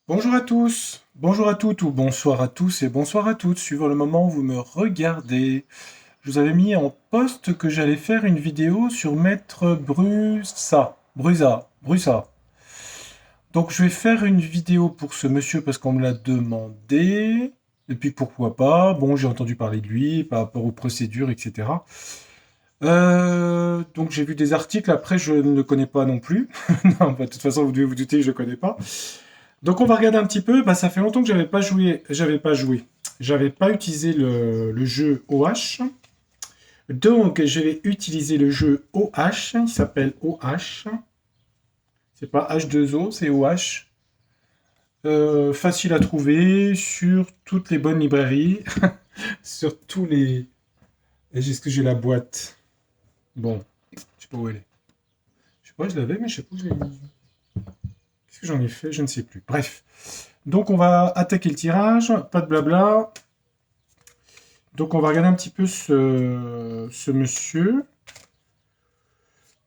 Bonjour à tous, bonjour à toutes ou bonsoir à tous et bonsoir à toutes, suivant le moment où vous me regardez. Je vous avais mis en poste que j'allais faire une vidéo sur Maître Brusa. Donc je vais faire une vidéo pour ce monsieur parce qu'on me l'a demandé. Et puis pourquoi pas, bon j'ai entendu parler de lui par rapport aux procédures, etc. Donc j'ai vu des articles, après je ne le connais pas non plus. Non, bah, de toute façon vous devez vous douter que je ne connais pas. Donc on va regarder un petit peu. Bah, ça fait longtemps que j'avais pas utilisé le jeu OH. Donc je vais utiliser le jeu OH. Il s'appelle OH. C'est pas H2O, c'est OH. Facile à trouver sur toutes les bonnes librairies, sur tous les. Est-ce que j'ai la boîte? Bon, je sais pas où elle est. Je sais pas, je l'avais, mais je sais pas où je l'ai mis. Qu'est-ce que j'en ai fait? Je ne sais plus. Bref. Donc on va attaquer le tirage, pas de blabla. Donc on va regarder un petit peu ce monsieur,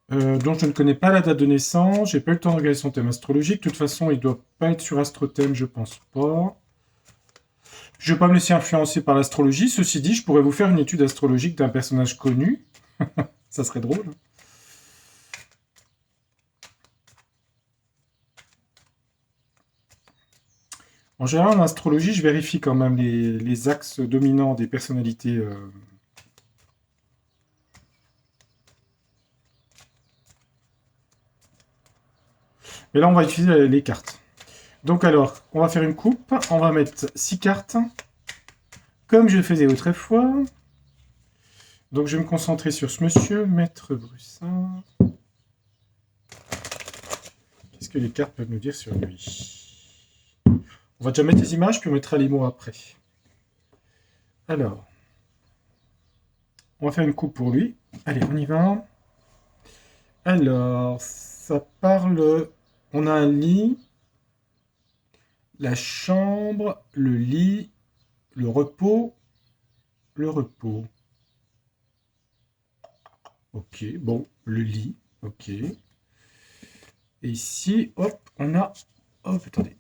dont je ne connais pas la date de naissance. J'ai pas eu le temps de regarder son thème astrologique. De toute façon, il doit pas être sur AstroThème, je pense pas. Je vais pas me laisser influencer par l'astrologie. Ceci dit, je pourrais vous faire une étude astrologique d'un personnage connu. Ça serait drôle. En général, en astrologie, je vérifie quand même les axes dominants des personnalités. Mais là, on va utiliser les cartes. Donc alors, on va faire une coupe. On va mettre 6 cartes, comme je le faisais autrefois. Donc je vais me concentrer sur ce monsieur, Maître Brussin. Qu'est-ce que les cartes peuvent nous dire sur lui? On va déjà mettre les images, puis on mettra les mots après. Alors, on va faire une coupe pour lui. Allez, on y va. Alors, ça parle... On a un lit, la chambre, le lit, le repos, le repos. Ok, bon, le lit, ok. Et ici, hop, on a... Hop, attendez.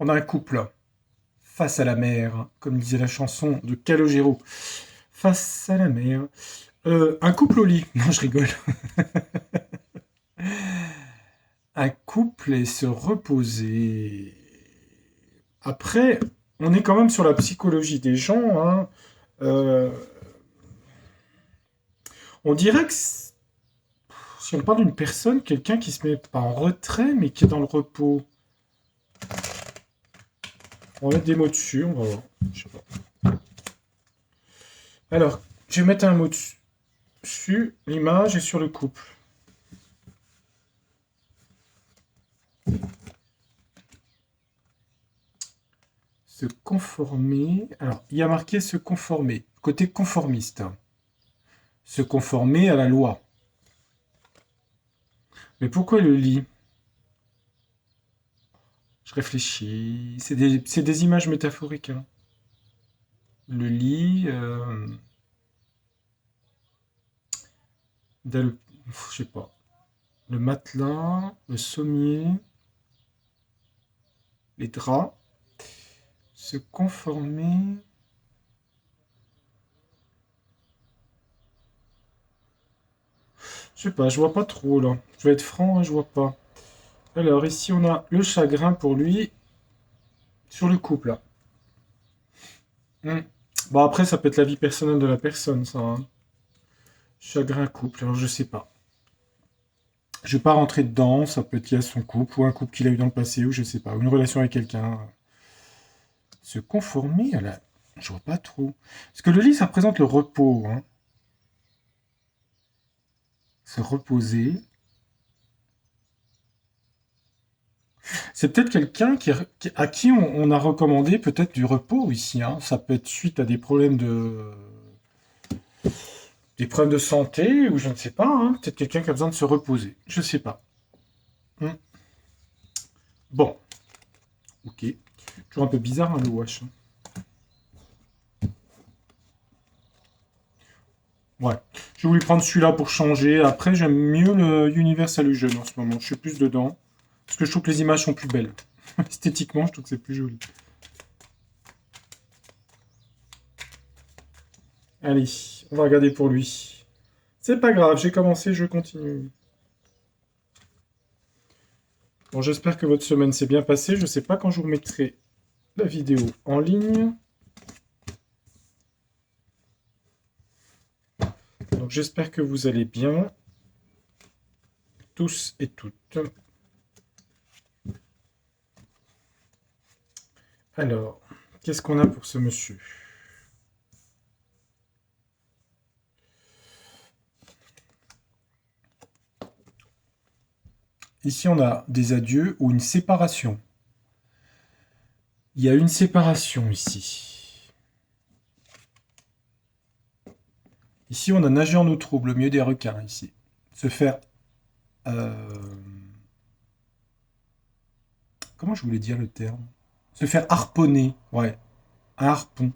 On a un couple face à la mer, comme disait la chanson de Calogero. Face à la mer. Un couple au lit. Non, je rigole. Un couple et se reposer. Après, on est quand même sur la psychologie des gens. Hein. Euh, on dirait que si on parle d'une personne, quelqu'un qui se met pas en retrait, mais qui est dans le repos. On va mettre des mots dessus, on va voir. Je sais pas. Alors, je vais mettre un mot dessus, l'image et sur le couple. Se conformer. Alors, il y a marqué se conformer. Côté conformiste. Se conformer à la loi. Mais pourquoi le lit? Je réfléchis. C'est des images métaphoriques. Hein. Le lit. Je sais pas. Le matelas, le sommier, les draps. Se conformer. Je sais pas, je vois pas trop là. Je vais être franc, hein, je vois pas. Alors ici on a le chagrin pour lui sur le couple là. Bon après ça peut être la vie personnelle de la personne ça. Hein. Chagrin couple, alors je sais pas. Je vais pas rentrer dedans, ça peut être lié à son couple ou un couple qu'il a eu dans le passé ou je sais pas, ou une relation avec quelqu'un. Se conformer à la... Je vois pas trop. Parce que le lit ça représente le repos. Hein. Se reposer. C'est peut-être quelqu'un à qui on a recommandé peut-être du repos ici. Hein. Ça peut être suite à des problèmes de santé ou je ne sais pas. Hein. Peut-être quelqu'un qui a besoin de se reposer. Je ne sais pas. Hmm. Bon, ok. Toujours un peu bizarre hein, le wash. Hein. Ouais. J'ai voulu prendre celui-là pour changer. Après, j'aime mieux le Universal Illusion en ce moment. Je suis plus dedans. Parce que je trouve que les images sont plus belles. Esthétiquement, je trouve que c'est plus joli. Allez, on va regarder pour lui. C'est pas grave, j'ai commencé, je continue. Bon, j'espère que votre semaine s'est bien passée. Je ne sais pas quand je vous remettrai la vidéo en ligne. Donc j'espère que vous allez bien, tous et toutes. Alors, qu'est-ce qu'on a pour ce monsieur? Ici, on a des adieux ou une séparation. Il y a une séparation ici. Ici, on a nagé en eau trouble, au milieu des requins, ici. Se faire... Comment je voulais dire le terme? Se faire harponner, ouais. Un harpon.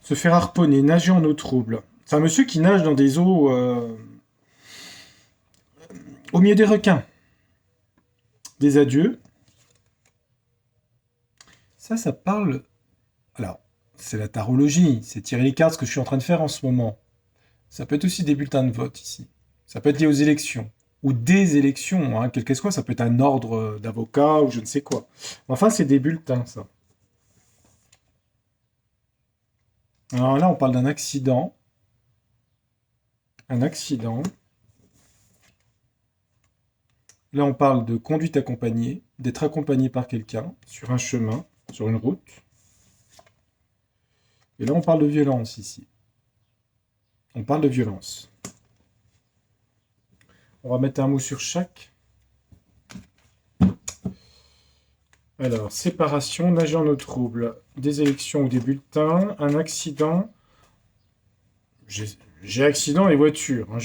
Se faire harponner, nager en eau trouble. C'est un monsieur qui nage dans des eaux... au milieu des requins. Des adieux. Ça parle... Alors, c'est la tarologie, c'est tirer les cartes, ce que je suis en train de faire en ce moment. Ça peut être aussi des bulletins de vote ici. Ça peut être lié aux élections. Ou des élections, hein, quel que soit. Ça peut être un ordre d'avocat ou je ne sais quoi. Enfin, c'est des bulletins, ça. Alors là, on parle d'un accident. Un accident. Là, on parle de conduite accompagnée, d'être accompagné par quelqu'un sur un chemin, sur une route. Et là, on parle de violence ici. On parle de violence. On va mettre un mot sur chaque. Alors, séparation, nager en eau trouble, des élections ou des bulletins, un accident. J'ai accident et voiture. Hein,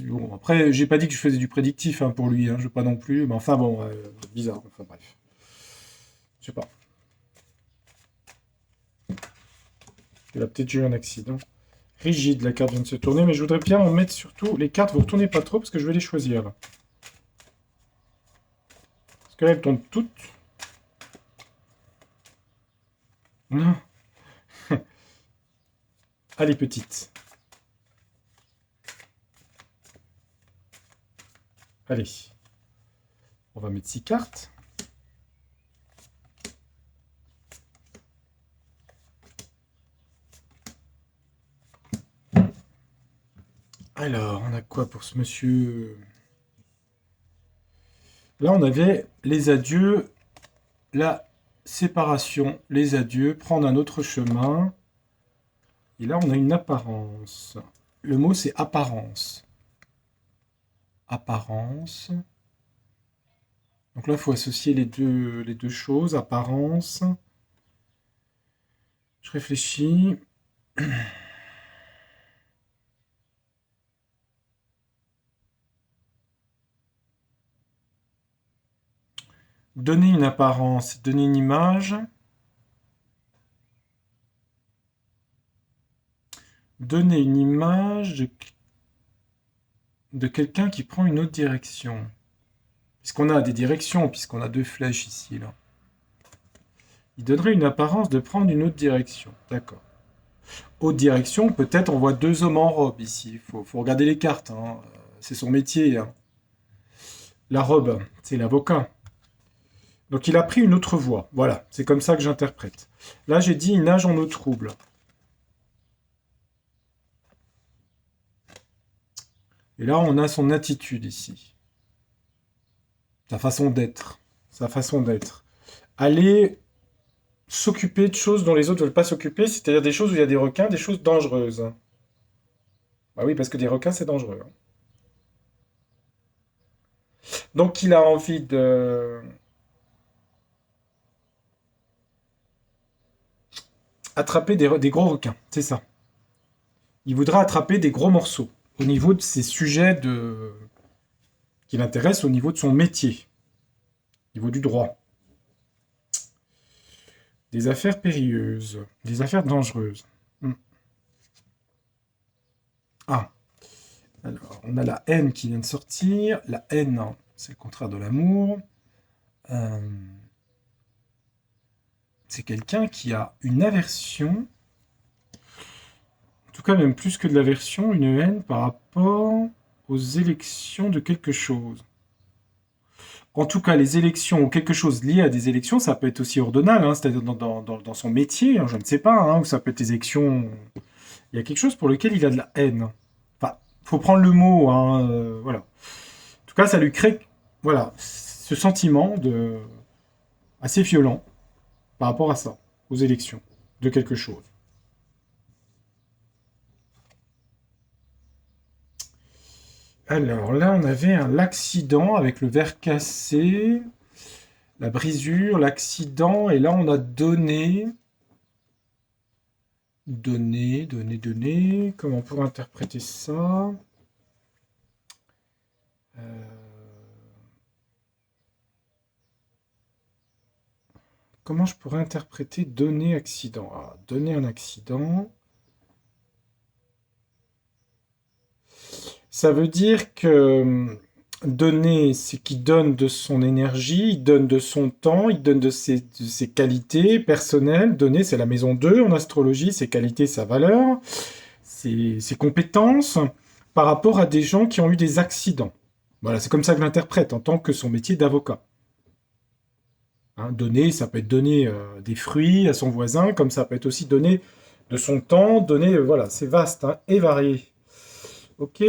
bon, après, j'ai pas dit que je faisais du prédictif hein, pour lui, hein, je veux pas non plus, mais enfin bon, bizarre, enfin bref. Je sais pas. Il a peut-être eu un accident. Rigide, la carte vient de se tourner, mais je voudrais bien en mettre surtout les cartes, vous retournez pas trop parce que je vais les choisir là. Parce que là, elles tombent toutes. Non. Allez, petite. Allez. On va mettre 6 cartes. Alors, on a quoi pour ce monsieur? Là, on avait les adieux, la séparation, les adieux, prendre un autre chemin. Et là, on a une apparence. Le mot, c'est apparence. Apparence. Donc là, il faut associer les deux choses. Apparence. Je réfléchis. Donner une apparence, donner une image. Donner une image de quelqu'un qui prend une autre direction. Puisqu'on a des directions, puisqu'on a deux flèches ici, là. Il donnerait une apparence de prendre une autre direction. D'accord. Autre direction, peut-être on voit deux hommes en robe ici. Faut regarder les cartes. Hein. C'est son métier. Hein. La robe, c'est l'avocat. Donc il a pris une autre voie. Voilà, c'est comme ça que j'interprète. Là, j'ai dit il nage en eau trouble. Et là, on a son attitude ici. Sa façon d'être. Sa façon d'être. Aller s'occuper de choses dont les autres ne veulent pas s'occuper, c'est-à-dire des choses où il y a des requins, des choses dangereuses. Bah oui, parce que des requins, c'est dangereux. Hein. Donc il a envie de attraper des gros requins, c'est ça. Il voudra attraper des gros morceaux au niveau de ses sujets qui l'intéressent, au niveau de son métier, au niveau du droit. Des affaires périlleuses, des affaires dangereuses. Ah, alors on a la haine qui vient de sortir. La haine, c'est le contraire de l'amour. Euh, c'est quelqu'un qui a une aversion, en tout cas même plus que de l'aversion, une haine par rapport aux élections de quelque chose. En tout cas, les élections ou quelque chose lié à des élections, ça peut être aussi ordonnal, hein, c'est-à-dire dans son métier, hein, je ne sais pas, hein, ou ça peut être des élections. Il y a quelque chose pour lequel il a de la haine. Enfin, faut prendre le mot, hein, voilà. En tout cas, ça lui crée, voilà, ce sentiment de assez violent par rapport à ça, aux élections de quelque chose. Alors là, on avait l'accident avec le verre cassé, la brisure, l'accident, et là, on a donné. Comment on pourrait interpréter ça? Comment je pourrais interpréter donner accident? Ah, donner un accident. Ça veut dire que donner, c'est qu'il donne de son énergie, il donne de son temps, il donne de ses qualités personnelles. Donner, c'est la maison 2 en astrologie, ses qualités, sa valeur, ses compétences par rapport à des gens qui ont eu des accidents. Voilà, c'est comme ça que je l'interprète en tant que son métier d'avocat. Hein, donner, ça peut être donner des fruits à son voisin, comme ça peut être aussi donner de son temps, donner, voilà, c'est vaste, hein, et varié. Ok,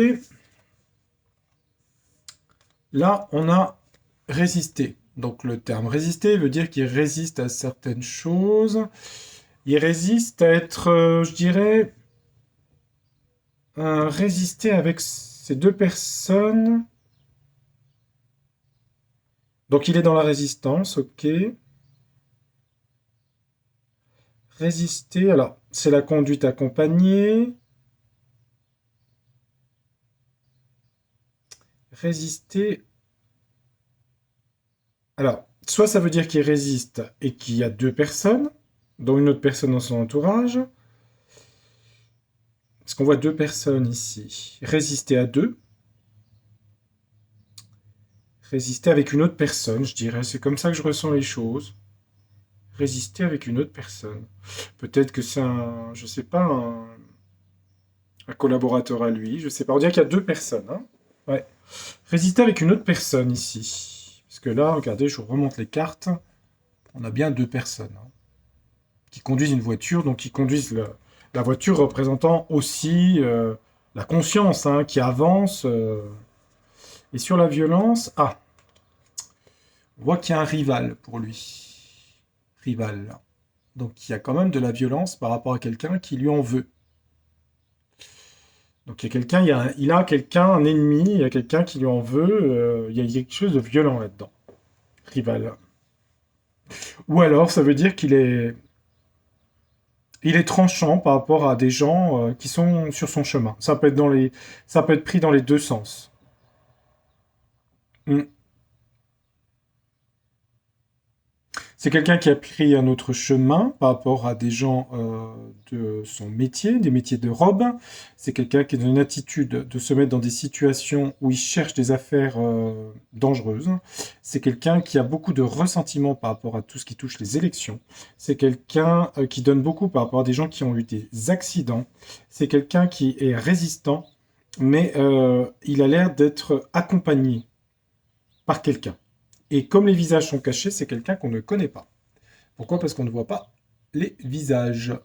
là on a résisté. Donc le terme résister veut dire qu'il résiste à certaines choses. Il résiste à être, je dirais, résister avec ces deux personnes. Donc il est dans la résistance, ok. Résister, alors c'est la conduite accompagnée. Résister, alors soit ça veut dire qu'il résiste et qu'il y a deux personnes, dont une autre personne dans son entourage. Parce qu'on voit deux personnes ici. Résister à deux. Résister avec une autre personne, je dirais. C'est comme ça que je ressens les choses. Résister avec une autre personne. Peut-être que c'est un, je sais pas, un collaborateur à lui. Je sais pas. On dirait qu'il y a deux personnes. Hein, ouais. Résister avec une autre personne ici. Parce que là, regardez, je vous remonte les cartes. On a bien deux personnes, hein, qui conduisent une voiture, donc qui conduisent la voiture représentant aussi la conscience, hein, qui avance. Et sur la violence, on voit qu'il y a un rival pour lui. Rival. Donc il y a quand même de la violence par rapport à quelqu'un qui lui en veut. Donc il y a quelqu'un, il a quelqu'un, un ennemi, il y a quelqu'un qui lui en veut, il y a quelque chose de violent là-dedans. Rival. Ou alors ça veut dire il est tranchant par rapport à des gens qui sont sur son chemin. Ça peut être pris dans les deux sens. Mm. C'est quelqu'un qui a pris un autre chemin par rapport à des gens de son métier, des métiers de robe. C'est quelqu'un qui est dans une attitude de se mettre dans des situations où il cherche des affaires dangereuses. C'est quelqu'un qui a beaucoup de ressentiment par rapport à tout ce qui touche les élections. C'est quelqu'un qui donne beaucoup par rapport à des gens qui ont eu des accidents. C'est quelqu'un qui est résistant, mais il a l'air d'être accompagné par quelqu'un. Et comme les visages sont cachés, c'est quelqu'un qu'on ne connaît pas. Pourquoi? Parce qu'on ne voit pas les visages.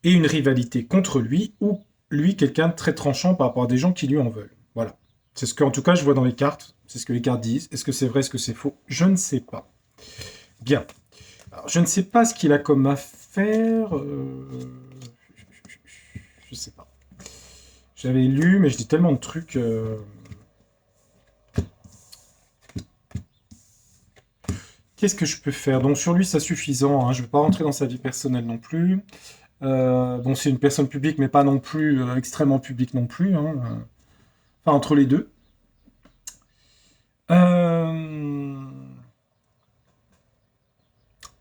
Et une rivalité contre lui, ou lui, quelqu'un de très tranchant par rapport à des gens qui lui en veulent. Voilà. C'est ce que, en tout cas, je vois dans les cartes. C'est ce que les cartes disent. Est-ce que c'est vrai? Est-ce que c'est faux? Je ne sais pas. Bien. Alors, je ne sais pas ce qu'il a comme affaire. Je ne sais pas. J'avais lu, mais je dis tellement de trucs. Qu'est-ce que je peux faire? Donc sur lui, c'est suffisant, hein. Je ne vais pas rentrer dans sa vie personnelle non plus. Bon, c'est une personne publique, mais pas non plus extrêmement publique non plus, hein. Enfin, entre les deux. Euh,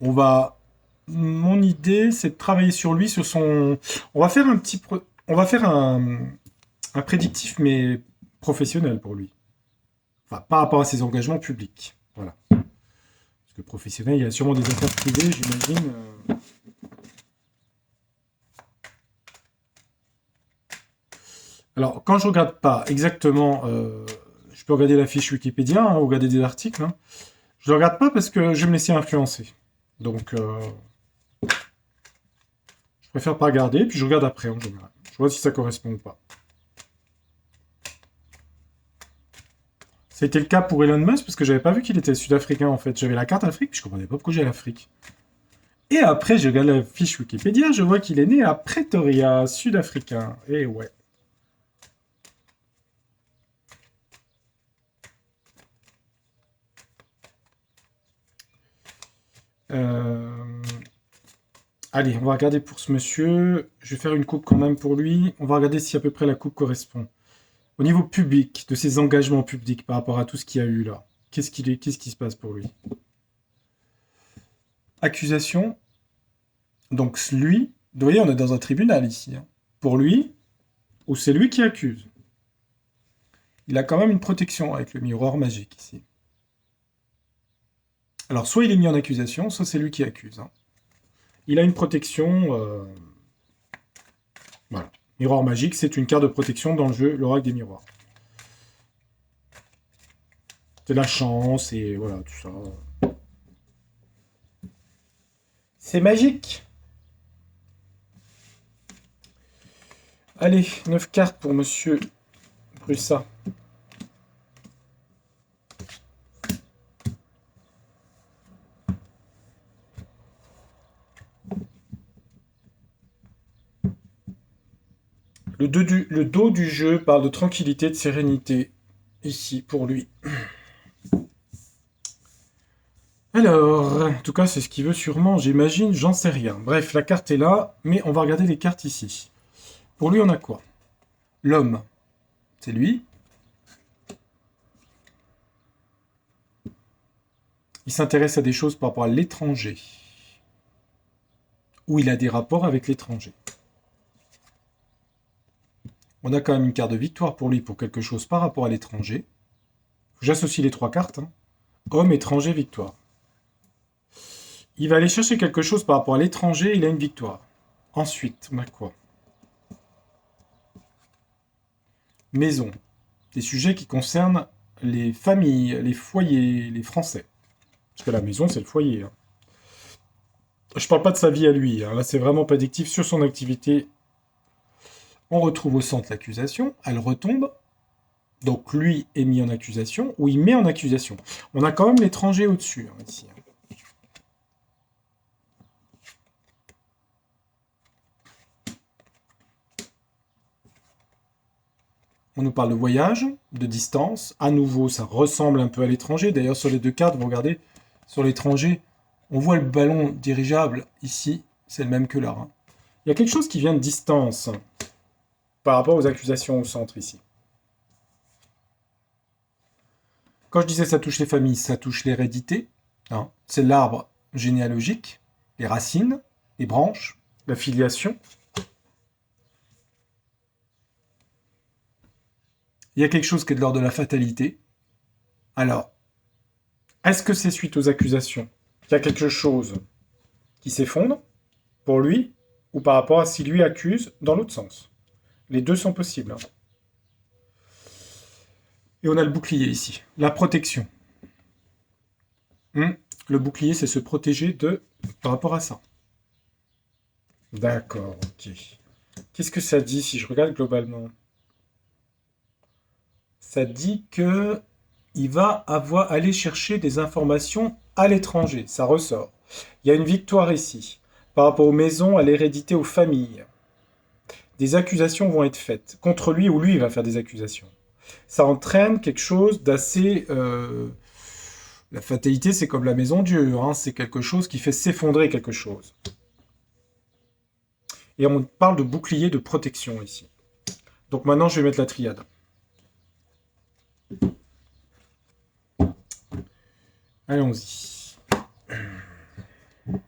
on va. Mon idée, c'est de travailler sur lui, sur son. On va faire un petit. On va faire un prédictif, mais professionnel pour lui. Enfin, par rapport à ses engagements publics. Voilà. Parce que professionnel, il y a sûrement des affaires privées, j'imagine. Alors, quand je regarde pas exactement, je peux regarder la fiche Wikipédia, hein, ou regarder des articles. Hein. Je ne le regarde pas parce que je vais me laisser influencer. Donc, je préfère pas regarder, puis je regarde après en général. Je vois si ça correspond ou pas. C'était le cas pour Elon Musk parce que j'avais pas vu qu'il était sud-africain en fait. J'avais la carte Afrique, puis je comprenais pas pourquoi j'ai l'Afrique. Et après, je regarde la fiche Wikipédia, je vois qu'il est né à Pretoria, sud-africain. Et ouais. Allez, on va regarder pour ce monsieur. Je vais faire une coupe quand même pour lui. On va regarder si à peu près la coupe correspond. Au niveau public, de ses engagements publics par rapport à tout ce qu'il y a eu là, qu'est-ce qui se passe pour lui? Accusation. Donc lui, vous voyez, on est dans un tribunal ici. Hein. Pour lui, ou c'est lui qui accuse. Il a quand même une protection avec le miroir magique ici. Alors soit il est mis en accusation, soit c'est lui qui accuse. Hein. Il a une protection. Voilà. Miroir magique, c'est une carte de protection dans le jeu l'oracle des miroirs. C'est la chance et voilà, tout ça. C'est magique. Allez, 9 cartes pour monsieur Brussa. Le dos du jeu parle de tranquillité, de sérénité, ici, pour lui. Alors, en tout cas, c'est ce qu'il veut sûrement, j'imagine, j'en sais rien. Bref, la carte est là, mais on va regarder les cartes ici. Pour lui, on a quoi? L'homme, c'est lui. Il s'intéresse à des choses par rapport à l'étranger. Ou il a des rapports avec l'étranger. On a quand même une carte de victoire pour lui pour quelque chose par rapport à l'étranger. J'associe les 3 cartes. Hein. Homme, étranger, victoire. Il va aller chercher quelque chose par rapport à l'étranger, il a une victoire. Ensuite, on a quoi? Maison. Des sujets qui concernent les familles, les foyers, les Français. Parce que la maison, c'est le foyer. Hein. Je parle pas de sa vie à lui. Hein. Là, c'est vraiment prédictif sur son activité. On retrouve au centre l'accusation. Elle retombe. Donc, lui est mis en accusation, ou il met en accusation. On a quand même l'étranger au-dessus, hein, ici. On nous parle de voyage, de distance. À nouveau, ça ressemble un peu à l'étranger. D'ailleurs, sur les 2 cartes, vous regardez, sur l'étranger, on voit le ballon dirigeable ici. C'est le même que là. Hein. Il y a quelque chose qui vient de distance par rapport aux accusations au centre ici. Quand je disais ça touche les familles, ça touche l'hérédité. Hein. C'est l'arbre généalogique, les racines, les branches, la filiation. Il y a quelque chose qui est de l'ordre de la fatalité. Alors, est-ce que c'est suite aux accusations qu'il y a quelque chose qui s'effondre pour lui ou par rapport à si lui accuse dans l'autre sens? Les deux sont possibles. Hein. Et on a le bouclier ici, la protection. Le bouclier, c'est se protéger de par rapport à ça. D'accord, ok. Qu'est-ce que ça dit si je regarde globalement? Ça dit que il va aller chercher des informations à l'étranger. Ça ressort. Il y a une victoire ici. Par rapport aux maisons, à l'hérédité, aux familles. Des accusations vont être faites contre lui ou lui il va faire des accusations. Ça entraîne quelque chose d'assez... La fatalité, c'est comme la maison Dieu. Hein, c'est quelque chose qui fait s'effondrer quelque chose. Et on parle de bouclier de protection ici. Donc maintenant, je vais mettre la triade. Allons-y. De toute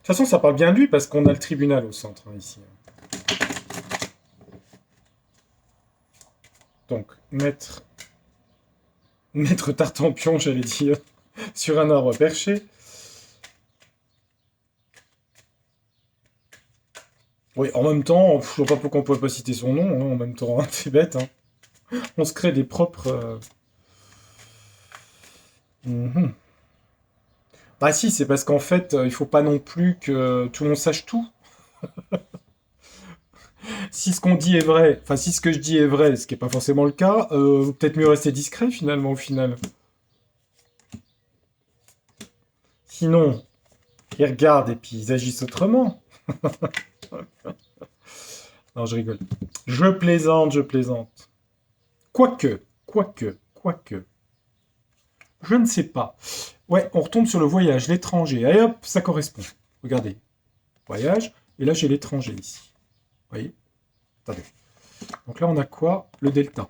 façon, ça parle bien de lui parce qu'on a le tribunal au centre, hein, ici. Donc, mettre Maître Tartampion, j'allais dire, sur un arbre perché. Oui, en même temps, je vois pas pourquoi on pourrait pas citer son nom, hein, en même temps, hein, c'est bête, hein. On se crée des propres... mhm. Bah si, c'est parce qu'en fait, il faut pas non plus que tout le monde sache tout. Si ce qu'on dit est vrai, enfin si ce que je dis est vrai, ce qui est pas forcément le cas, peut-être mieux rester discret finalement au final. Sinon, ils regardent et puis ils agissent autrement. Non, je rigole. Je plaisante, je plaisante. Quoique. Je ne sais pas. Ouais, on retombe sur le voyage, l'étranger. Allez hop, ça correspond. Regardez. Voyage. Et là, j'ai l'étranger ici. Vous voyez? Attendez. Donc là, on a quoi? Le delta.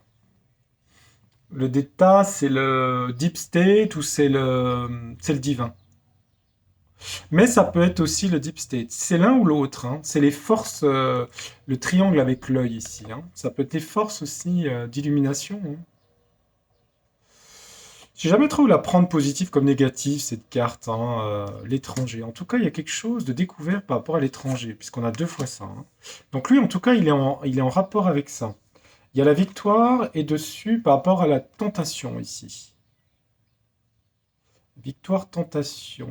Le delta, c'est le deep state ou c'est le divin. Mais ça peut être aussi le deep state. C'est l'un ou l'autre, hein. C'est les forces, le triangle avec l'œil ici, hein. Ça peut être les forces aussi d'illumination, hein. J'ai jamais trop la prendre positive comme négative, cette carte, hein, l'étranger. En tout cas, il y a quelque chose de découvert par rapport à l'étranger, puisqu'on a deux fois ça, hein. Donc lui, en tout cas, il est en rapport avec ça. Il y a la victoire et dessus par rapport à la tentation ici. Victoire, tentation.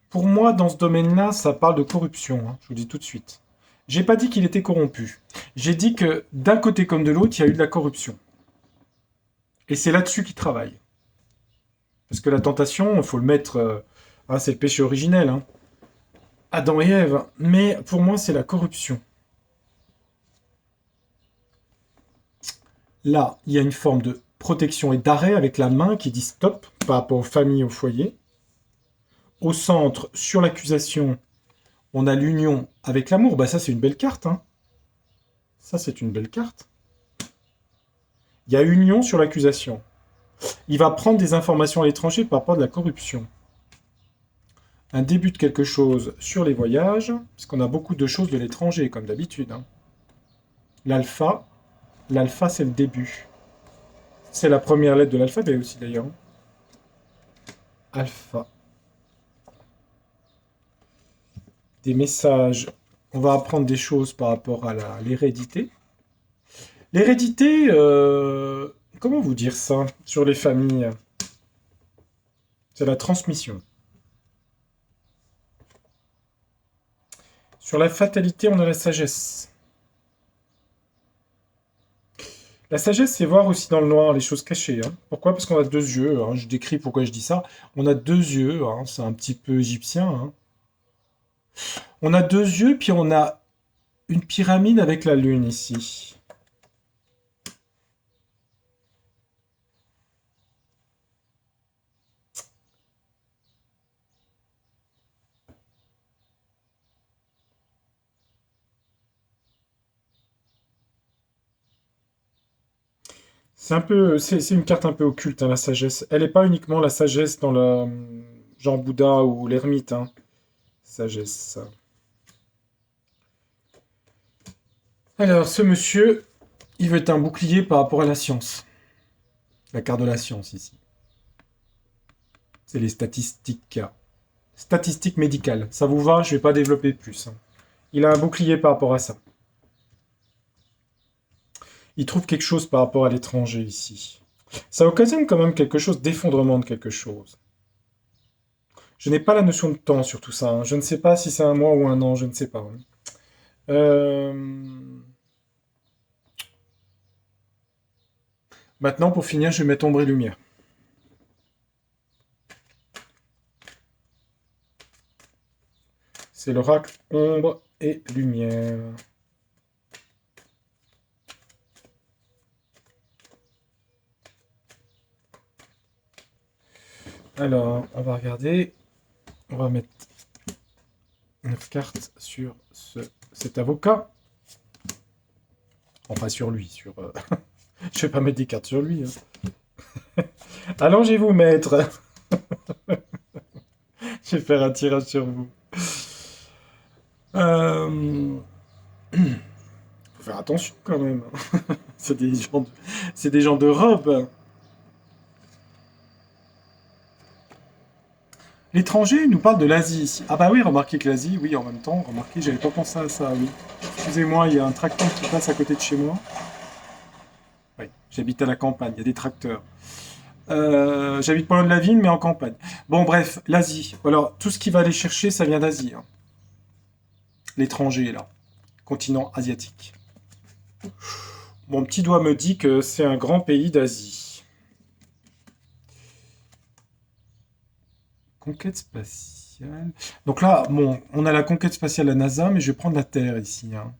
Pour moi, dans ce domaine-là, ça parle de corruption, hein, je vous le dis tout de suite. J'ai pas dit qu'il était corrompu. J'ai dit que d'un côté comme de l'autre, il y a eu de la corruption. Et c'est là-dessus qu'il travaille. Parce que la tentation, il faut le mettre... hein, c'est le péché originel, hein. Adam et Ève. Mais pour moi, c'est la corruption. Là, il y a une forme de protection et d'arrêt avec la main qui dit stop par rapport aux familles, au foyer. Au centre, sur l'accusation, on a l'union avec l'amour. Bah ça, c'est une belle carte, hein. Ça, c'est une belle carte. Il y a union sur l'accusation. Il va prendre des informations à l'étranger par rapport à de la corruption. Un début de quelque chose sur les voyages, puisqu'on a beaucoup de choses de l'étranger, comme d'habitude, hein. L'alpha, l'alpha, c'est le début. C'est la première lettre de l'alphabet aussi, d'ailleurs. Alpha. Des messages. On va apprendre des choses par rapport à l'hérédité. L'hérédité, comment vous dire ça sur les familles? C'est la transmission. Sur la fatalité, on a la sagesse. La sagesse, c'est voir aussi dans le noir les choses cachées, hein. Pourquoi? Parce qu'on a deux yeux, hein. Je décris pourquoi je dis ça. On a deux yeux, hein. C'est un petit peu égyptien, hein. On a deux yeux, puis on a une pyramide avec la lune ici. C'est une carte un peu occulte, hein, la sagesse. Elle n'est pas uniquement la sagesse dans le genre Bouddha ou l'ermite, hein. Sagesse. Alors, ce monsieur, il veut être un bouclier par rapport à la science. La carte de la science ici. C'est les statistiques. Statistiques médicales. Ça vous va? Je ne vais pas développer plus, hein. Il a un bouclier par rapport à ça. Il trouve quelque chose par rapport à l'étranger ici. Ça occasionne quand même quelque chose d'effondrement de quelque chose. Je n'ai pas la notion de temps sur tout ça, hein. Je ne sais pas si c'est un mois ou un an, je ne sais pas, hein. Maintenant, pour finir, je vais mettre ombre et lumière. C'est l'oracle ombre et lumière. Alors, on va regarder. On va mettre 9 cartes sur cet avocat. Enfin, sur lui. Je vais pas mettre des cartes sur lui, hein. Allongez-vous, maître. Je vais faire un tirage sur vous. Faut faire attention quand même. C'est des gens de robe. L'étranger nous parle de l'Asie ici. Ah bah oui, remarquez que l'Asie, oui, en même temps, remarquez, j'avais pas pensé à ça, oui. Excusez-moi, il y a un tracteur qui passe à côté de chez moi. Oui, j'habite à la campagne, il y a des tracteurs. J'habite pas loin de la ville, mais en campagne. Bon, bref, l'Asie. Alors, tout ce qui va aller chercher, ça vient d'Asie, hein. L'étranger, là. Continent asiatique. Mon petit doigt me dit que c'est un grand pays d'Asie. Conquête spatiale. Donc là, bon, on a la conquête spatiale à la NASA, mais je vais prendre la Terre ici, hein.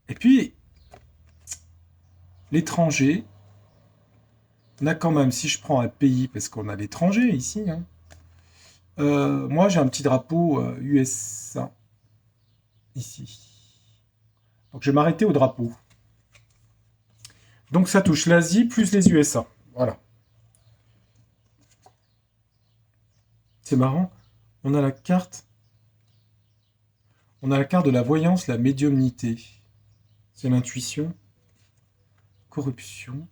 Et puis, l'étranger, on a quand même, si je prends un pays, parce qu'on a l'étranger ici, hein, moi j'ai un petit drapeau USA ici. Donc je vais m'arrêter au drapeau. Donc ça touche l'Asie plus les USA. Voilà. C'est marrant. On a la carte. On a la carte de la voyance, la médiumnité. C'est l'intuition. Corruption.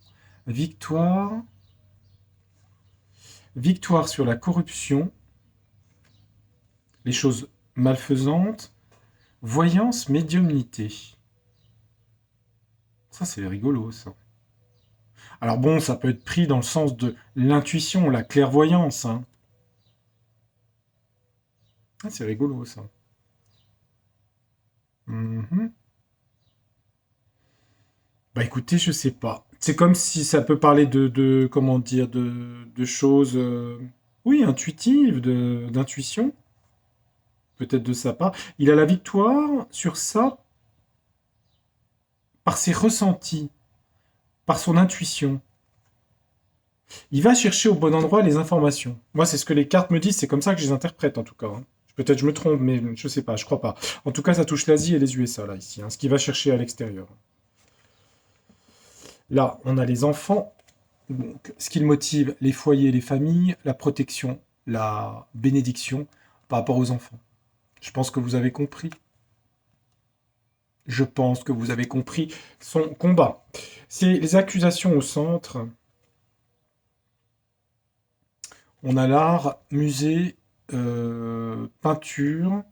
Victoire. Victoire sur la corruption. Les choses malfaisantes. Voyance, médiumnité. Ça, c'est rigolo, ça. Alors bon, ça peut être pris dans le sens de l'intuition, la clairvoyance, hein. Ah, c'est rigolo, ça. Mhm. Bah écoutez, je sais pas. C'est comme si ça peut parler comment dire, de choses, oui, intuitives, d'intuition, peut-être de sa part. Il a la victoire sur ça par ses ressentis, par son intuition. Il va chercher au bon endroit les informations. Moi, c'est ce que les cartes me disent, c'est comme ça que je les interprète en tout cas, hein. Peut-être je me trompe, mais je sais pas, je crois pas. En tout cas, ça touche l'Asie et les USA là ici, hein, ce qu'il va chercher à l'extérieur. Là, on a les enfants. Donc, ce qui motive les foyers, les familles, la protection, la bénédiction par rapport aux enfants. Je pense que vous avez compris. Je pense que vous avez compris son combat. C'est les accusations au centre. On a l'art, musée, peinture.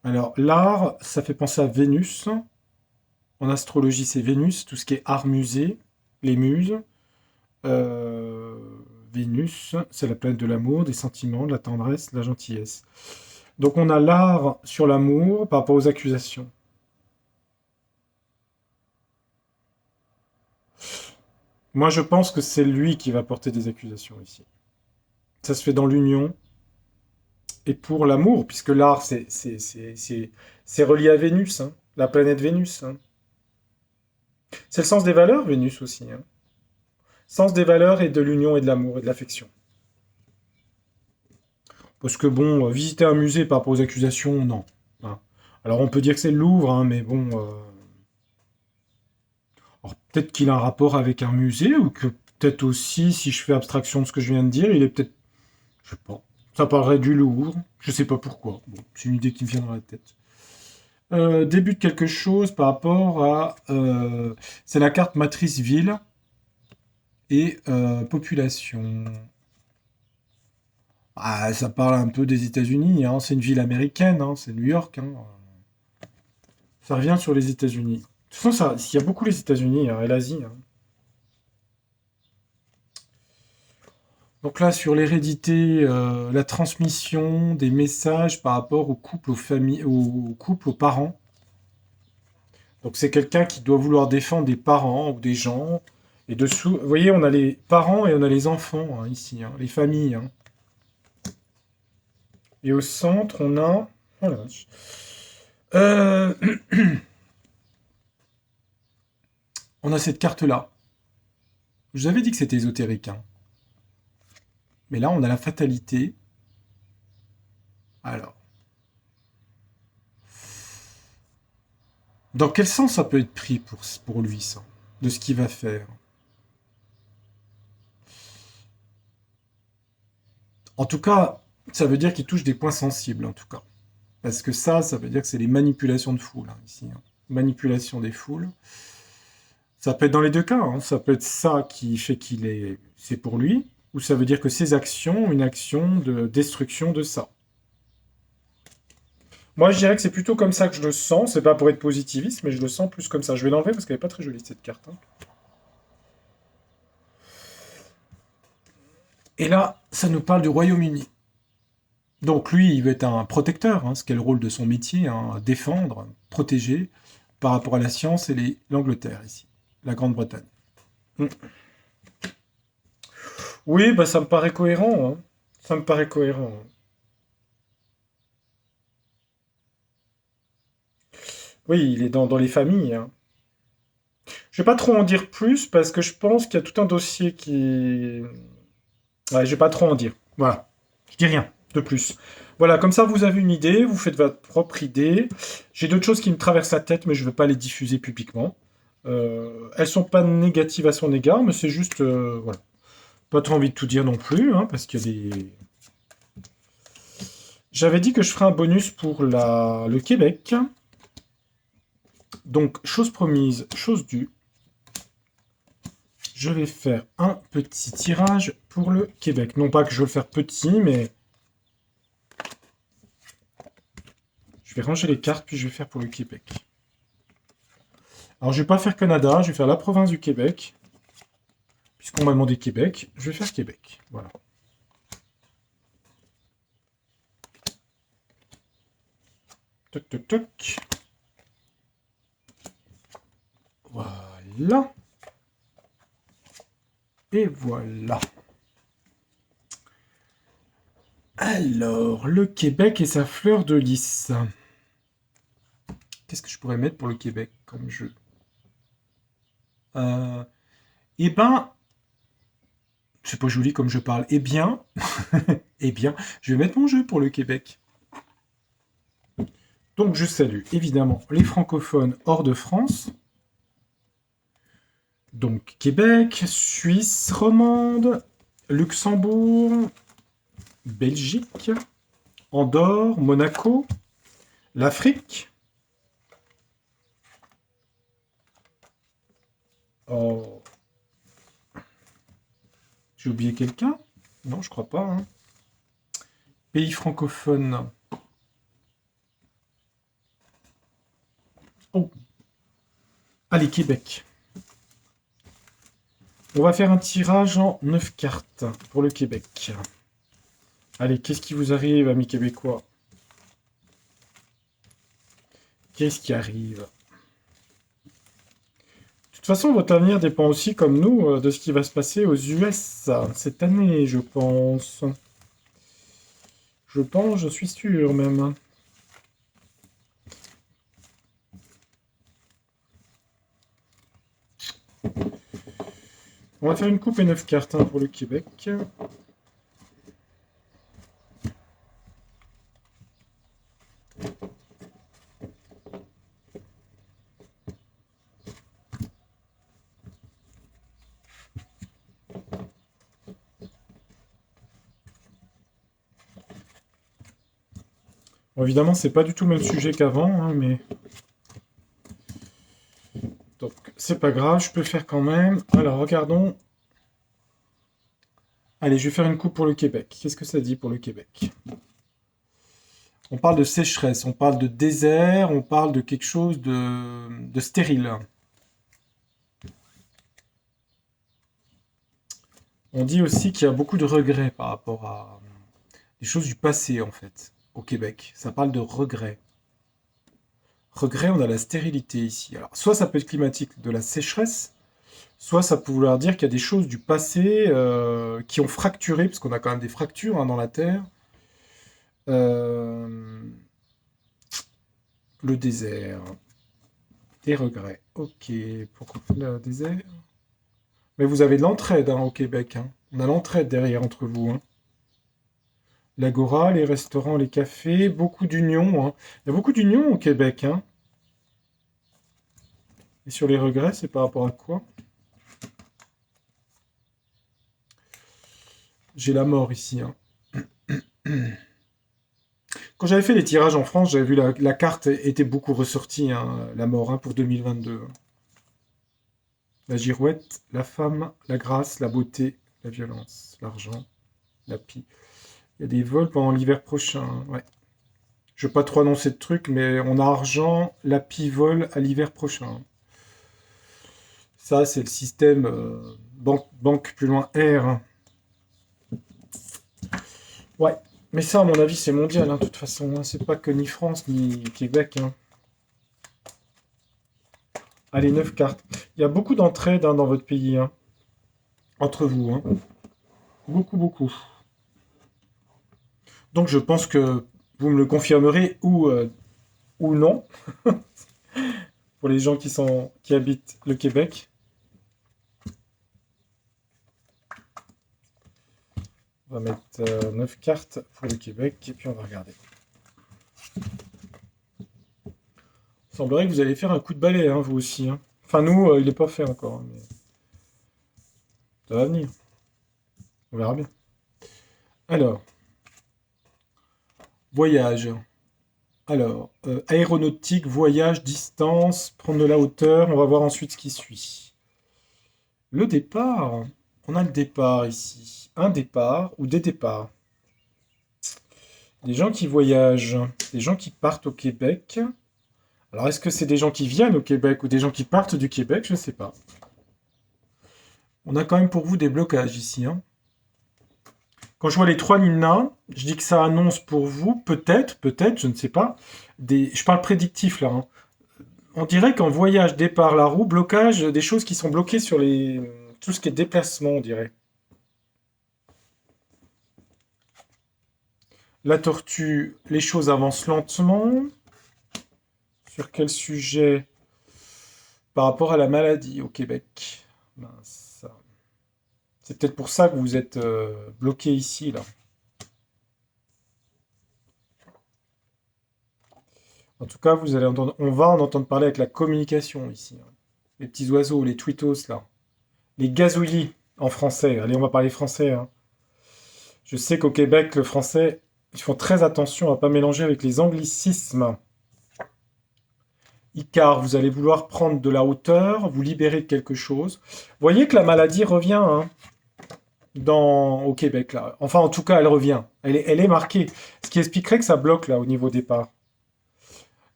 Alors, l'art, ça fait penser à Vénus. En astrologie, c'est Vénus, tout ce qui est art musée, les muses. Euh, Vénus, c'est la planète de l'amour, des sentiments, de la tendresse, de la gentillesse. Donc on a l'art sur l'amour par rapport aux accusations. Moi je pense que c'est lui qui va porter des accusations ici. Ça se fait dans l'union. Et pour l'amour, puisque l'art c'est relié à Vénus, hein, la planète Vénus, hein. C'est le sens des valeurs, Vénus aussi, hein. Sens des valeurs et de l'union et de l'amour et de l'affection. Parce que bon, visiter un musée par rapport aux accusations, non, hein. Alors on peut dire que c'est le Louvre, hein, mais bon, alors peut-être qu'il a un rapport avec un musée, ou que peut-être aussi, si je fais abstraction de ce que je viens de dire, il est peut-être, je sais pas, ça parlerait du Louvre, je sais pas pourquoi. Bon, c'est une idée qui me vient dans la tête. Début de quelque chose par rapport à, c'est la carte matrice ville et population. Ah, ça parle un peu des États-Unis, hein. C'est une ville américaine, hein, c'est New York, hein. Ça revient sur les États-Unis. De toute façon, ça, il y a beaucoup les États-Unis, hein, et l'Asie, hein. Donc là, sur l'hérédité, la transmission des messages par rapport au couple, aux familles, au couple, aux parents. Donc c'est quelqu'un qui doit vouloir défendre des parents ou des gens. Et dessous, vous voyez, on a les parents et on a les enfants, hein, ici, hein, les familles, hein. Et au centre, on a... Oh la vache. Euh, on a cette carte-là. Je vous avais dit que c'était ésotérique, hein. Mais là, on a la fatalité. Alors, dans quel sens ça peut être pris pour lui, ça, de ce qu'il va faire? En tout cas, ça veut dire qu'il touche des points sensibles, en tout cas. Parce que ça veut dire que c'est les manipulations de foule, hein, ici, hein. Manipulation des foules. Ça peut être dans les deux cas, hein. Ça peut être ça qui fait qu'il est... C'est pour lui, ou ça veut dire que ces actions ont une action de destruction de ça. Moi, je dirais que c'est plutôt comme ça que je le sens. C'est pas pour être positiviste, mais je le sens plus comme ça. Je vais l'enlever parce qu'elle est pas très jolie cette carte, hein. Et là, ça nous parle du Royaume-Uni. Donc lui, il veut être un protecteur, hein, ce qui est le rôle de son métier, hein, défendre, protéger par rapport à la science et l'Angleterre ici, la Grande-Bretagne. Mm. Oui, bah ça me paraît cohérent, hein. Ça me paraît cohérent, hein. Oui, il est dans les familles, hein. Je vais pas trop en dire plus parce que je pense qu'il y a tout un dossier qui... Ouais, je vais pas trop en dire. Voilà. Je dis rien de plus. Voilà, comme ça vous avez une idée, vous faites votre propre idée. J'ai d'autres choses qui me traversent la tête, mais je ne veux pas les diffuser publiquement. Elles sont pas négatives à son égard, mais c'est juste, voilà. Pas trop envie de tout dire non plus, hein, parce qu'il y a des... J'avais dit que je ferais un bonus pour le Québec. Donc, chose promise, chose due. Je vais faire un petit tirage pour le Québec. Non pas que je veux le faire petit, mais... Je vais ranger les cartes, puis je vais faire pour le Québec. Alors, je vais pas faire Canada, je vais faire la province du Québec. Puisqu'on m'a demandé Québec, je vais faire Québec. Voilà. Toc, toc, toc. Voilà. Et voilà. Alors, le Québec et sa fleur de lys. Qu'est-ce que je pourrais mettre pour le Québec comme jeu? Eh ben, c'est pas joli comme je parle. Eh bien, eh bien, je vais mettre mon jeu pour le Québec. Donc, je salue évidemment les francophones hors de France. Donc, Québec, Suisse romande, Luxembourg, Belgique, Andorre, Monaco, l'Afrique. Oh. J'ai oublié quelqu'un? Non, je crois pas, hein. Pays francophone. Oh. Allez, Québec. On va faire un tirage en 9 cartes pour le Québec. Allez, qu'est-ce qui vous arrive, amis québécois? Qu'est-ce qui arrive? De toute façon, votre avenir dépend aussi, comme nous, de ce qui va se passer aux US cette année, je pense. Je suis sûr même. On va faire une coupe et 9 cartes, hein, pour le Québec. Bon, évidemment, c'est pas du tout le même sujet qu'avant, hein, mais... Donc, c'est pas grave, je peux le faire quand même. Alors, regardons. Allez, je vais faire une coupe pour le Québec. Qu'est-ce que ça dit pour le Québec? On parle de sécheresse, on parle de désert, on parle de quelque chose de stérile. On dit aussi qu'il y a beaucoup de regrets par rapport à des choses du passé, en fait, au Québec. Ça parle de regrets. Regret, on a la stérilité ici. Alors, soit ça peut être climatique, de la sécheresse, soit ça peut vouloir dire qu'il y a des choses du passé qui ont fracturé, parce qu'on a quand même des fractures, hein, dans la Terre. Euh, le désert. Des regrets. Ok, pourquoi le désert? Mais vous avez de l'entraide, hein, au Québec, hein. On a l'entraide derrière entre vous, hein. L'agora, les restaurants, les cafés, beaucoup d'unions, hein. Il y a beaucoup d'unions au Québec, hein. Et sur les regrets, c'est par rapport à quoi? J'ai la mort ici, hein. Quand j'avais fait les tirages en France, j'avais vu la carte était beaucoup ressortie, hein, la mort, hein, pour 2022. La girouette, la femme, la grâce, la beauté, la violence, l'argent, la pie. Il y a des vols pendant l'hiver prochain, hein, ouais. Je ne veux pas trop annoncer de trucs, mais on a argent, la pie vol à l'hiver prochain. Ça, c'est le système banque plus loin R, hein. Ouais, mais ça, à mon avis, c'est mondial, hein, de toute façon, hein. C'est pas que ni France ni Québec, hein. Allez, 9 cartes. Il y a beaucoup d'entraide, hein, dans votre pays, hein, entre vous, hein. Beaucoup, beaucoup. Donc, je pense que vous me le confirmerez ou non, pour les gens qui habitent le Québec. On va mettre 9 cartes pour le Québec, et puis on va regarder. Il semblerait que vous allez faire un coup de balai, hein, vous aussi, hein. Enfin, nous, il n'est pas fait encore, hein, mais ça va venir. On verra bien. Alors, voyage. Alors, aéronautique, voyage, distance, prendre de la hauteur. On va voir ensuite ce qui suit. Le départ. On a le départ ici. Un départ ou des départs. Des gens qui voyagent, des gens qui partent au Québec. Alors, est-ce que c'est des gens qui viennent au Québec ou des gens qui partent du Québec? Je ne sais pas. On a quand même pour vous des blocages ici, hein. Quand je vois les 3 lignes là, je dis que ça annonce pour vous, peut-être, je ne sais pas, je parle prédictif là, hein. On dirait qu'en voyage, départ, la roue, blocage, des choses qui sont bloquées sur tout ce qui est déplacement, on dirait. La tortue, les choses avancent lentement. Sur quel sujet? Par rapport à la maladie au Québec. Mince. C'est peut-être pour ça que vous êtes bloqué ici, là. En tout cas, on va en entendre parler avec la communication ici, hein. Les petits oiseaux, les tweetos, là. Les gazouillis en français. Allez, on va parler français, hein. Je sais qu'au Québec, le français, ils font très attention à ne pas mélanger avec les anglicismes. Icare, vous allez vouloir prendre de la hauteur, vous libérer de quelque chose. Vous voyez que la maladie revient, hein, au Québec, là. Enfin, en tout cas, elle revient. Elle est marquée. Ce qui expliquerait que ça bloque, là, au niveau départ.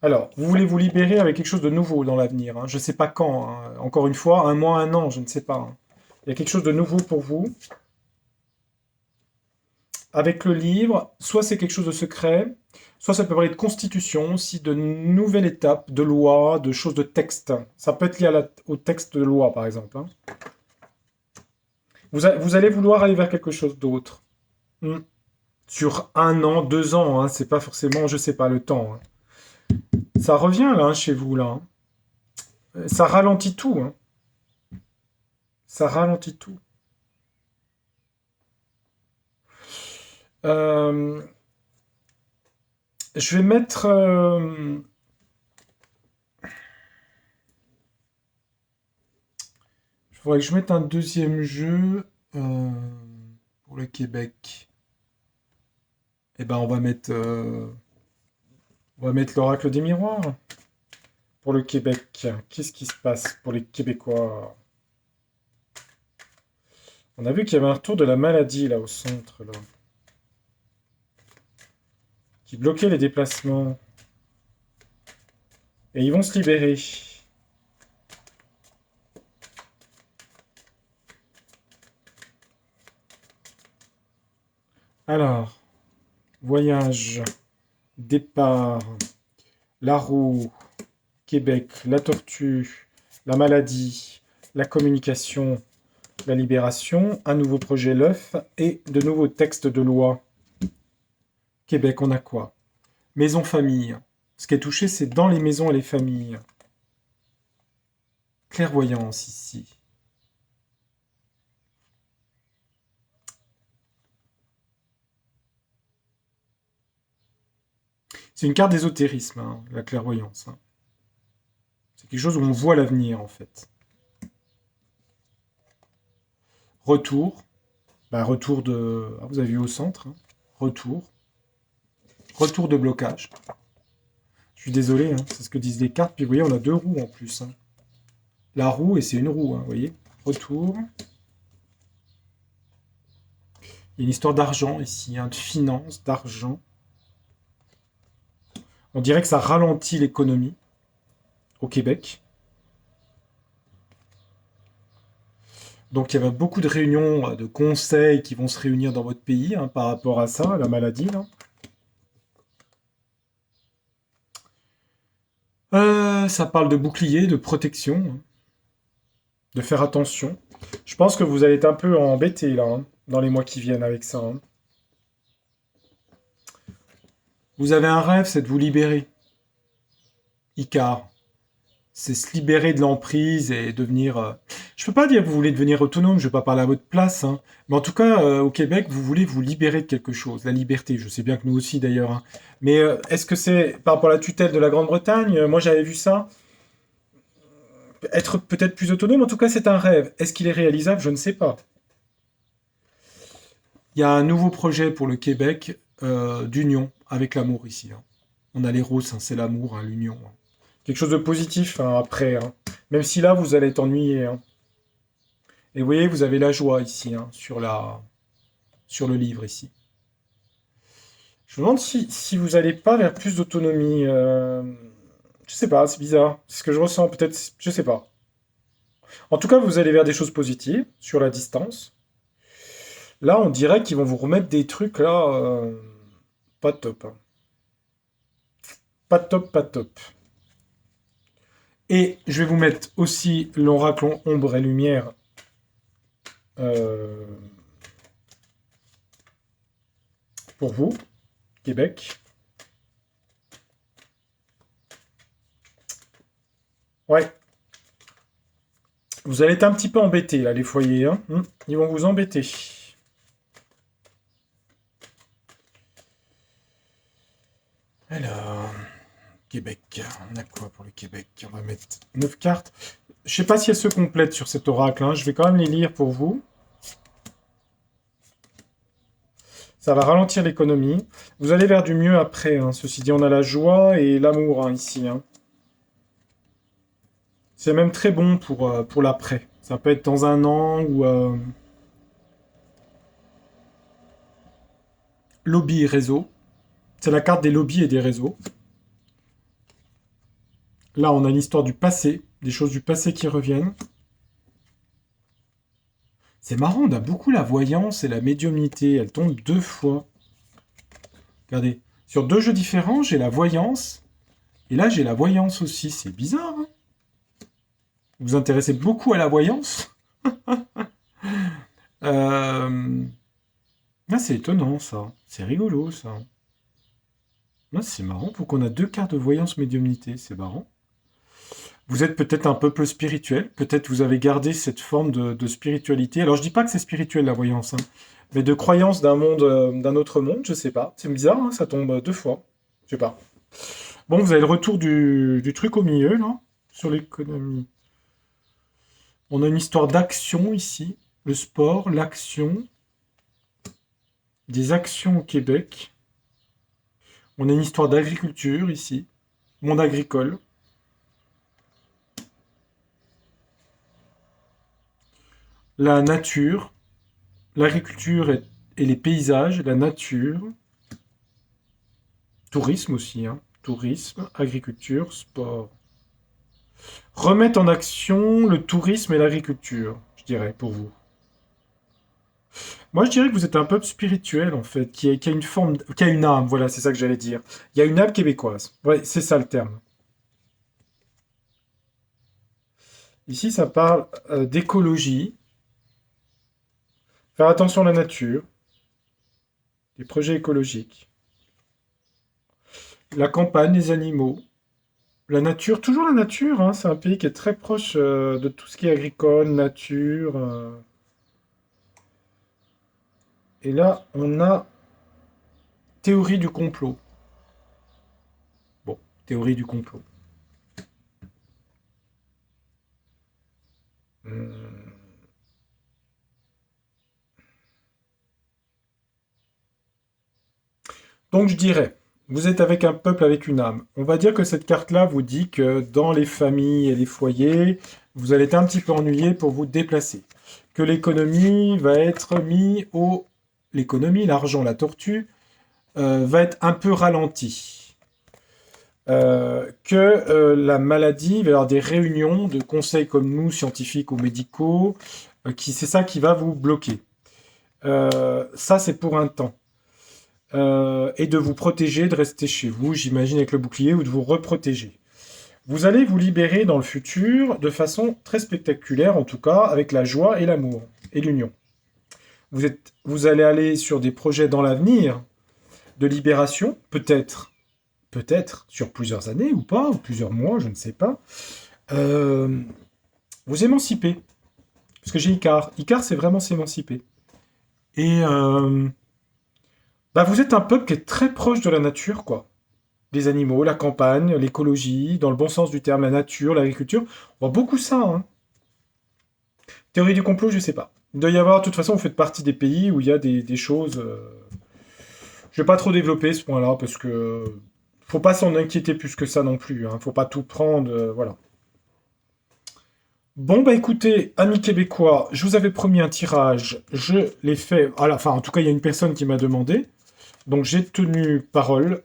Alors, vous voulez vous libérer avec quelque chose de nouveau dans l'avenir, hein. Je ne sais pas quand, hein. Encore une fois, un mois, un an, je ne sais pas, hein. Il y a quelque chose de nouveau pour vous. Avec le livre, soit c'est quelque chose de secret, soit ça peut parler de constitution, aussi de nouvelles étapes, de loi, de choses de texte. Ça peut être lié au texte de loi, par exemple, hein. Vous allez vouloir aller vers quelque chose d'autre. Hmm. Sur un an, 2 ans, hein, c'est pas forcément, je sais pas, le temps, hein. Ça revient là, hein, chez vous, là, hein. Ça ralentit tout, hein. Ça ralentit tout. Euh, je vais mettre. Il faudrait que je mette un deuxième jeu pour le Québec. Eh ben, on va mettre l'oracle des miroirs pour le Québec. Qu'est-ce qui se passe pour les Québécois? On a vu qu'il y avait un retour de la maladie là au centre, là, qui bloquait les déplacements. Et ils vont se libérer. Alors, voyage, départ, la roue, Québec, la tortue, la maladie, la communication, la libération, un nouveau projet l'œuf et de nouveaux textes de loi. Québec, on a quoi? Maison famille. Ce qui est touché, c'est dans les maisons et les familles. Clairvoyance ici. C'est une carte d'ésotérisme, hein, la clairvoyance, hein. C'est quelque chose où on voit l'avenir, en fait. Retour. Bah, retour de... Ah, vous avez vu au centre, hein. Retour. Retour de blocage. Je suis désolé, hein, c'est ce que disent les cartes. Puis vous voyez, on a 2 roues en plus, hein. La roue, et c'est une roue, hein, vous voyez. Retour. Il y a une histoire d'argent ici, hein, de finance, d'argent. On dirait que ça ralentit l'économie au Québec. Donc il y avait beaucoup de réunions de conseils qui vont se réunir dans votre pays hein, par rapport à ça, à la maladie. Là. Ça parle de bouclier, de protection, hein, de faire attention. Je pense que vous allez être un peu embêté là, hein, dans les mois qui viennent avec ça. Hein. Vous avez un rêve, c'est de vous libérer. Icar, c'est se libérer de l'emprise et devenir... Je peux pas dire que vous voulez devenir autonome, je vais pas parler à votre place, hein. Mais en tout cas, au Québec, vous voulez vous libérer de quelque chose, la liberté. Je sais bien que nous aussi d'ailleurs. Hein. Mais est-ce que c'est par rapport à la tutelle de la Grande-Bretagne? Moi, j'avais vu ça. Être peut-être plus autonome, en tout cas, c'est un rêve. Est-ce qu'il est réalisable? Je ne sais pas. Il y a un nouveau projet pour le Québec d'union avec l'amour ici. Hein. On a les roses, hein, c'est l'amour, hein, l'union. Hein. Quelque chose de positif hein, après. Hein. Même si là, vous allez être ennuyé. Hein. Et vous voyez, vous avez la joie ici, hein, sur le livre ici. Je me demande si vous n'allez pas vers plus d'autonomie. Je sais pas, c'est bizarre. C'est ce que je ressens, peut-être, je sais pas. En tout cas, vous allez vers des choses positives sur la distance. Là, on dirait qu'ils vont vous remettre des trucs là, pas top. Hein. Pas top, pas top. Et je vais vous mettre aussi l'oracle ombre et lumière euh, pour vous, Québec. Ouais, vous allez être un petit peu embêtés là, les foyers. Hein. Ils vont vous embêter. Alors, Québec, on a quoi pour le Québec? On va mettre 9 cartes. Je sais pas si elles se complètent sur cet oracle. Hein. Je vais quand même les lire pour vous. Ça va ralentir l'économie. Vous allez vers du mieux après. Hein. Ceci dit, on a la joie et l'amour hein, ici. Hein. C'est même très bon pour l'après. Ça peut être dans un an ou lobby et réseau. C'est la carte des lobbies et des réseaux. Là, on a l'histoire du passé, des choses du passé qui reviennent. C'est marrant, on a beaucoup la voyance et la médiumnité. Elles tombent 2 fois. Regardez, sur 2 jeux différents, j'ai la voyance. Et là, j'ai la voyance aussi. C'est bizarre, hein? Vous vous intéressez beaucoup à la voyance? euh... Ah, c'est étonnant, ça. C'est rigolo, ça. Ah, c'est marrant. Pourquoi on a 2 cartes de voyance médiumnité? C'est marrant. Vous êtes peut-être un peuple spirituel, peut-être vous avez gardé cette forme de spiritualité. Alors je dis pas que c'est spirituel la voyance, hein, mais de croyance d'un monde, d'un autre monde, je sais pas. C'est bizarre, hein, ça tombe 2 fois. Je sais pas. Bon, vous avez le retour du truc au milieu, là, sur l'économie. On a une histoire d'action ici, le sport, l'action, des actions au Québec. On a une histoire d'agriculture ici, monde agricole. La nature, l'agriculture et les paysages, la nature, tourisme aussi, hein. Tourisme, agriculture, sport. Remettre en action le tourisme et l'agriculture, je dirais, pour vous. Moi, je dirais que vous êtes un peuple spirituel, en fait, qui a une forme, qui a une âme, voilà, c'est ça que j'allais dire. Il y a une âme québécoise. Ouais, c'est ça le terme. Ici, ça parle d'écologie, faire attention à la nature, des projets écologiques, la campagne, les animaux, la nature, toujours la nature, hein, c'est un pays qui est très proche de tout ce qui est agricole, nature. Et là, on a théorie du complot. Bon, théorie du complot. Hmm. Donc je dirais, vous êtes avec un peuple avec une âme. On va dire que cette carte-là vous dit que dans les familles et les foyers, vous allez être un petit peu ennuyé pour vous déplacer. Que l'économie va être mise au l'économie, l'argent, la tortue, va être un peu ralenti. La maladie, il va y avoir des réunions de conseils comme nous, scientifiques ou médicaux, c'est ça qui va vous bloquer. Ça, c'est pour un temps. Et de vous protéger, de rester chez vous, j'imagine, avec le bouclier, ou de vous reprotéger. Vous allez vous libérer dans le futur de façon très spectaculaire, en tout cas, avec la joie et l'amour, et l'union. Vous allez aller sur des projets dans l'avenir de libération, peut-être sur plusieurs années ou pas, ou plusieurs mois, je ne sais pas. Vous émanciper. Parce que j'ai Icare. Icare, c'est vraiment s'émanciper. Et vous êtes un peuple qui est très proche de la nature, quoi. Les animaux, la campagne, l'écologie, dans le bon sens du terme, la nature, l'agriculture. On voit beaucoup ça, hein. Théorie du complot, je sais pas. Il doit y avoir, de toute façon, vous faites partie des pays où il y a des choses. Je vais pas trop développer ce point-là parce que faut pas s'en inquiéter plus que ça non plus. Hein. Faut pas tout prendre, voilà. Bon bah écoutez, amis québécois, je vous avais promis un tirage, je l'ai fait. Enfin, en tout cas, il y a une personne qui m'a demandé, donc j'ai tenu parole.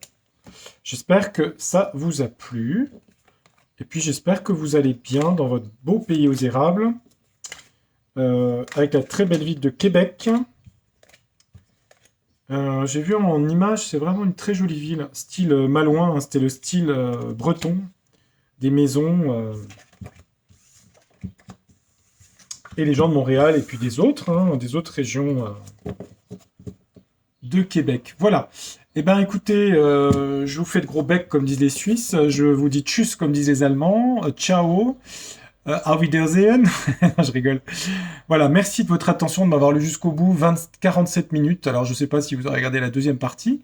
J'espère que ça vous a plu. Et puis j'espère que vous allez bien dans votre beau pays aux érables. Avec la très belle ville de Québec. J'ai vu en image, c'est vraiment une très jolie ville. Style Malouin, hein, c'était le style breton. Des maisons. Et les gens de Montréal et puis des autres régions de Québec. Voilà. Eh bien, écoutez, je vous fais de gros becs, comme disent les Suisses. Je vous dis tchuss, comme disent les Allemands. Ciao. Auf Wiedersehen. Je rigole. Voilà, merci de votre attention, de m'avoir lu jusqu'au bout. 47 minutes. Alors, je ne sais pas si vous aurez regardé la deuxième partie.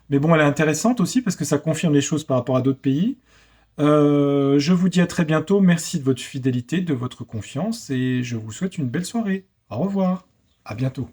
Mais bon, elle est intéressante aussi parce que ça confirme les choses par rapport à d'autres pays. Je vous dis à très bientôt. Merci de votre fidélité, de votre confiance. Et je vous souhaite une belle soirée. Au revoir. À bientôt.